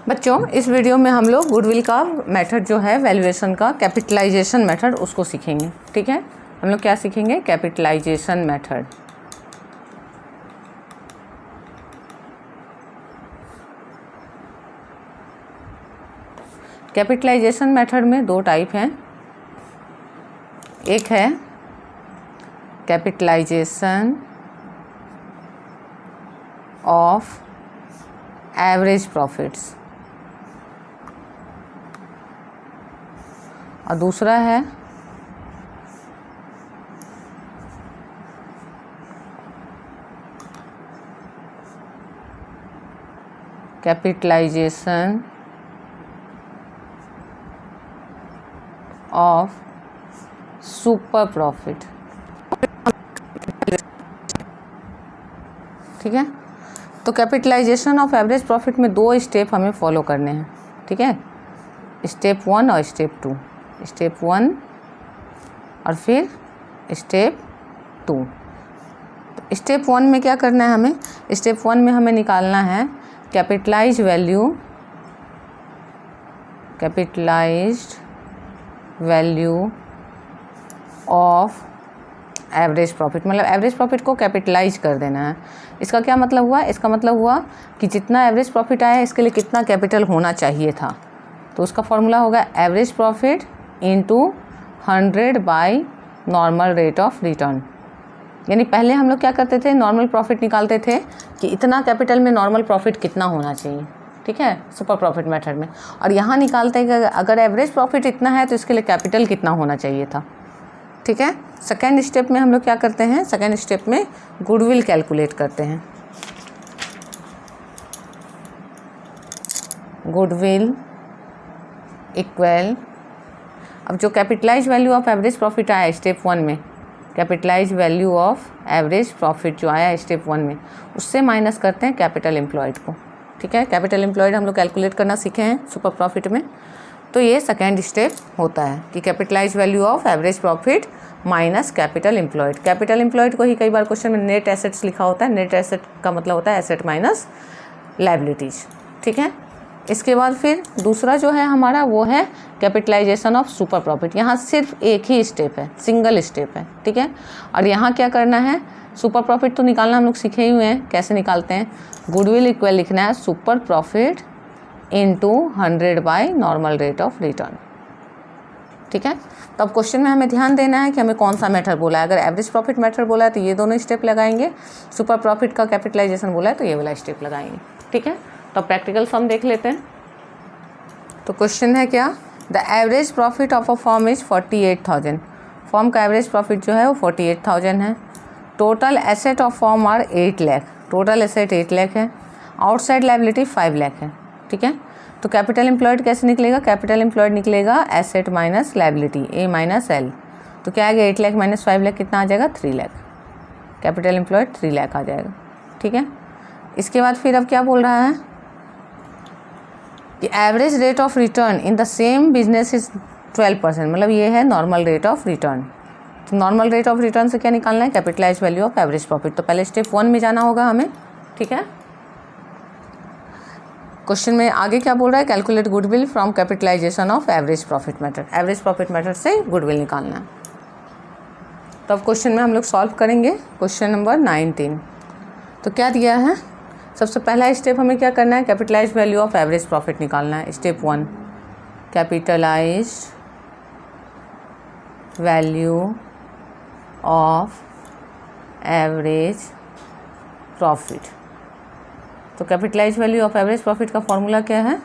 बच्चों, इस वीडियो में हम लोग गुडविल का मेथड जो है वैल्यूएशन का, कैपिटलाइजेशन मेथड, उसको सीखेंगे। ठीक है, हम लोग क्या सीखेंगे? Capitalisation method. कैपिटलाइजेशन मेथड में दो टाइप हैं। एक है कैपिटलाइजेशन ऑफ एवरेज प्रॉफिट्स और दूसरा है कैपिटलाइजेशन ऑफ सुपर प्रॉफिट। ठीक है, तो कैपिटलाइजेशन ऑफ एवरेज प्रॉफिट में दो स्टेप हमें फॉलो करने हैं। ठीक है, स्टेप 1 और स्टेप 2। स्टेप 1 और फिर स्टेप 2। तो स्टेप 1 में क्या करना है हमें? स्टेप 1 में हमें निकालना है capitalised value of average profit. मतलब एवरेज प्रॉफिट को कैपिटलाइज कर देना है। इसका क्या मतलब हुआ? इसका मतलब हुआ कि जितना एवरेज प्रॉफिट आया इसके लिए कितना कैपिटल होना चाहिए था। तो उसका फॉर्मूला होगा average profit into 100 by normal rate of return. यानी पहले हम लोग क्या करते थे? नॉर्मल प्रॉफिट निकालते थे कि इतना कैपिटल में नॉर्मल प्रॉफिट कितना होना चाहिए। ठीक है, सुपर प्रॉफिट मेथड में। और यहाँ निकालते हैं कि अगर एवरेज प्रॉफिट इतना है तो इसके लिए कैपिटल कितना होना चाहिए था। ठीक है, सेकेंड स्टेप में हम लोग क्या करते हैं? सेकेंड स्टेप में गुडविल कैलकुलेट करते हैं। गुडविल इक्वल, अब जो capitalise value of average profit आया स्टेप 1 में, capitalise value of average profit जो आया स्टेप 1 में, उससे माइनस करते हैं कैपिटल एम्प्लॉयड को। ठीक है, कैपिटल एम्प्लॉयड हम लोग कैलकुलेट करना सीखे हैं सुपर प्रॉफिट में। तो ये सेकेंड स्टेप होता है कि capitalise value of average profit minus capital employed. Capital employed को ही कई बार क्वेश्चन में नेट एसेट्स लिखा होता है। नेट एसेट का मतलब होता है एसेट माइनस लायबिलिटीज। ठीक है, इसके बाद फिर दूसरा जो है हमारा वो है कैपिटलाइजेशन ऑफ सुपर प्रॉफिट। यहाँ सिर्फ एक ही स्टेप है, सिंगल स्टेप है। ठीक है, और यहाँ क्या करना है? सुपर प्रॉफिट तो निकालना हम लोग सीखे ही हुए हैं, कैसे निकालते हैं। गुडविल इक्वल लिखना है super profit into 100 by normal rate of return. ठीक है, तो अब क्वेश्चन में हमें ध्यान देना है कि हमें कौन सा मेथड बोला है। अगर एवरेज प्रॉफिट मेथड बोला है तो ये दोनों स्टेप लगाएंगे, सुपर प्रॉफिट का कैपिटलाइजेशन बोला है तो ये वाला स्टेप लगाएंगे। ठीक है, तो प्रैक्टिकल सम देख लेते हैं। तो क्वेश्चन है क्या? The average profit of a firm is 48,000। Firm का एवरेज प्रॉफिट जो है वो 48,000 है। Total asset of firm are 8 lakh. Total asset 8 lakh है। आउटसाइड लायबिलिटी 5 लाख है। ठीक है, तो कैपिटल एम्प्लॉयड कैसे निकलेगा? कैपिटल एम्प्लॉयड निकलेगा एसेट माइनस लायबिलिटी, ए माइनस एल। तो क्या आएगा? 8 लाख माइनस 5 लाख कितना आ जाएगा? 3 लाख। कैपिटल एम्प्लॉयड 3 लाख आ जाएगा। ठीक है, इसके बाद फिर अब क्या बोल रहा है कि average rate of return in the same business is 12%। मतलब ये है नॉर्मल रेट ऑफ रिटर्न। तो नॉर्मल रेट ऑफ रिटर्न से क्या निकालना है? Capitalise value of average profit. तो पहले स्टेप 1 में जाना होगा हमें। ठीक है, क्वेश्चन में आगे क्या बोल रहा है? Calculate goodwill from capitalisation of average profit method. Average profit method से गुडविल निकालना है। तो अब क्वेश्चन में हम लोग सॉल्व करेंगे क्वेश्चन नंबर 19। तो क्या दिया है? सबसे पहला स्टेप हमें क्या करना है? Capitalise value of average profit निकालना है। Step 1, capitalise value of average profit. तो capitalise value of average profit का फॉर्मूला क्या है?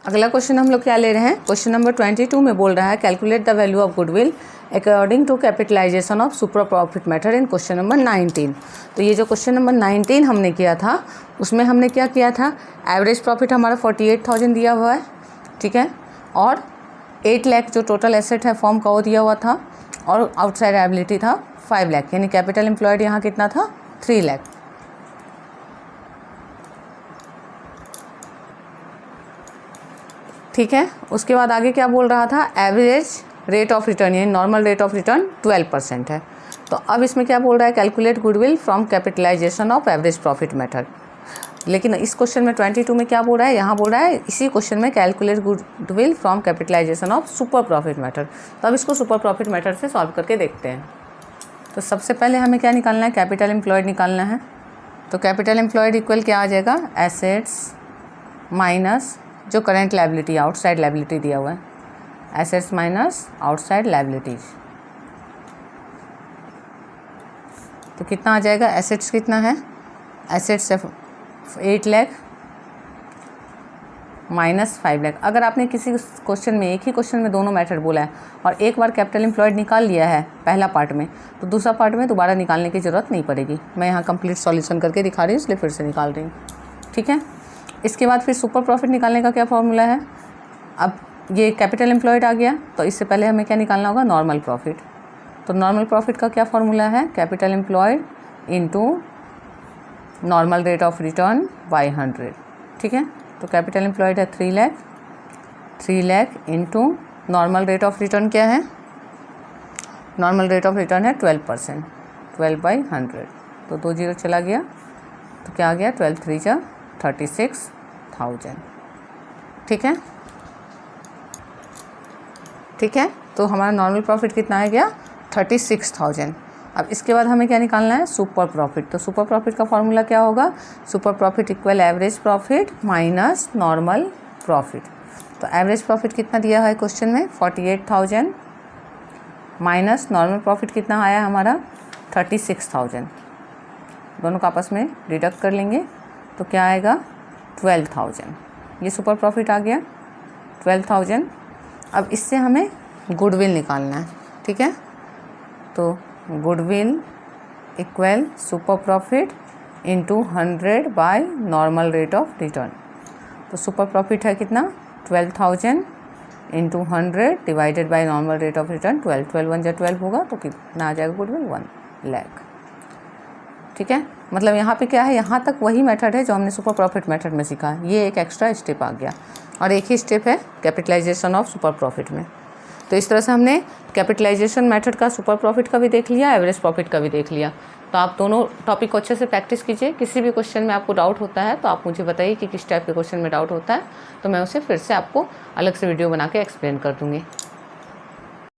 अगला क्वेश्चन हम लोग क्या ले रहे हैं, क्वेश्चन नंबर 22 में बोल रहा है calculate the value of goodwill according to capitalisation of super profit method in question number 19। तो ये जो क्वेश्चन नंबर 19 हमने किया था उसमें हमने क्या किया था, एवरेज प्रॉफिट हमारा 48,000 दिया हुआ है, ठीक है, और 8 लाख जो टोटल एसेट है फॉर्म का वो दिया हुआ था, और आउटसाइड लायबिलिटी था 5 लाख, यानी कैपिटल एम्प्लॉयड यहाँ कितना था 3 लाख। ठीक है, उसके बाद आगे क्या बोल रहा था, एवरेज रेट ऑफ रिटर्न यानी नॉर्मल रेट ऑफ रिटर्न 12% है। तो अब इसमें क्या बोल रहा है, calculate goodwill from capitalisation of average profit method. लेकिन इस क्वेश्चन में 22 में क्या बोल रहा है, यहाँ बोल रहा है इसी क्वेश्चन में calculate goodwill from capitalisation of super profit method. तो अब इसको सुपर प्रॉफिट मेथड से सॉल्व करके देखते हैं। तो सबसे पहले हमें क्या निकालना है, कैपिटल एम्प्लॉयड निकालना है। तो कैपिटल एम्प्लॉयड इक्वल क्या आ जाएगा, एसेट्स माइनस जो करेंट लायबिलिटी आउटसाइड लायबिलिटी दिया हुआ है, एसेट्स माइनस आउटसाइड लायबिलिटीज। तो कितना आ जाएगा, एसेट्स कितना है, एसेट्स 8 लाख माइनस 5 लाख। अगर आपने किसी क्वेश्चन में, एक ही क्वेश्चन में दोनों मेथड बोला है और एक बार कैपिटल एम्प्लॉयड निकाल लिया है पहला पार्ट में, तो दूसरा पार्ट में दोबारा निकालने की ज़रूरत नहीं पड़ेगी। मैं यहाँ कंप्लीट सॉल्यूशन करके दिखा रही हूँ, इसलिए फिर से निकाल रही हूँ, ठीक है। इसके बाद फिर सुपर प्रॉफिट निकालने का क्या फॉर्मूला है, अब ये कैपिटल एम्प्लॉयड आ गया तो इससे पहले हमें क्या निकालना होगा, नॉर्मल प्रॉफिट। तो नॉर्मल प्रॉफिट का क्या फॉर्मूला है, capital employed into normal rate of return by 100, ठीक है। तो कैपिटल एम्प्लॉयड है 3 lakh, 3 lakh into normal rate of return क्या है, नॉर्मल रेट ऑफ रिटर्न है 12%, 12/100। तो 2 0 चला गया, तो क्या आ गया, 12 3 जा 36,000, ठीक है, ठीक है। तो हमारा नॉर्मल प्रॉफिट कितना आ गया, 36,000। अब इसके बाद हमें क्या निकालना है, सुपर प्रॉफिट। तो सुपर प्रॉफिट का फॉर्मूला क्या होगा, super profit equal average profit minus normal profit. तो एवरेज प्रॉफिट कितना दिया है क्वेश्चन में, 48,000 माइनस नॉर्मल प्रॉफिट कितना आया हमारा 36,000, दोनों का आपस में डिडक्ट कर लेंगे तो क्या आएगा 12,000। ये सुपर प्रॉफिट आ गया 12,000। अब इससे हमें गुडविल निकालना है, ठीक है। तो goodwill equal super profit into 100 by normal rate of return. तो सुपर प्रॉफिट है कितना 12,000 into 100 divided by normal rate of return 12, 12 1 जा 12 होगा, तो कितना आ जाएगा गुडविल 1 लाख, ठीक है। मतलब यहाँ पे क्या है, यहाँ तक वही मेथड है जो हमने सुपर प्रॉफिट मेथड में सीखा, ये एक एक्स्ट्रा स्टेप आ गया और एक ही स्टेप है कैपिटलाइजेशन ऑफ सुपर प्रॉफिट में। तो इस तरह से हमने कैपिटलाइजेशन मेथड का सुपर प्रॉफिट का भी देख लिया, एवरेज प्रॉफिट का भी देख लिया। तो आप दोनों टॉपिक को अच्छे से प्रैक्टिस कीजिए। किसी भी क्वेश्चन में आपको डाउट होता है तो आप मुझे बताइए कि किस टाइप के क्वेश्चन में डाउट होता है, तो मैं उसे फिर से आपको अलग से वीडियो बना के एक्सप्लेन कर दूँगी।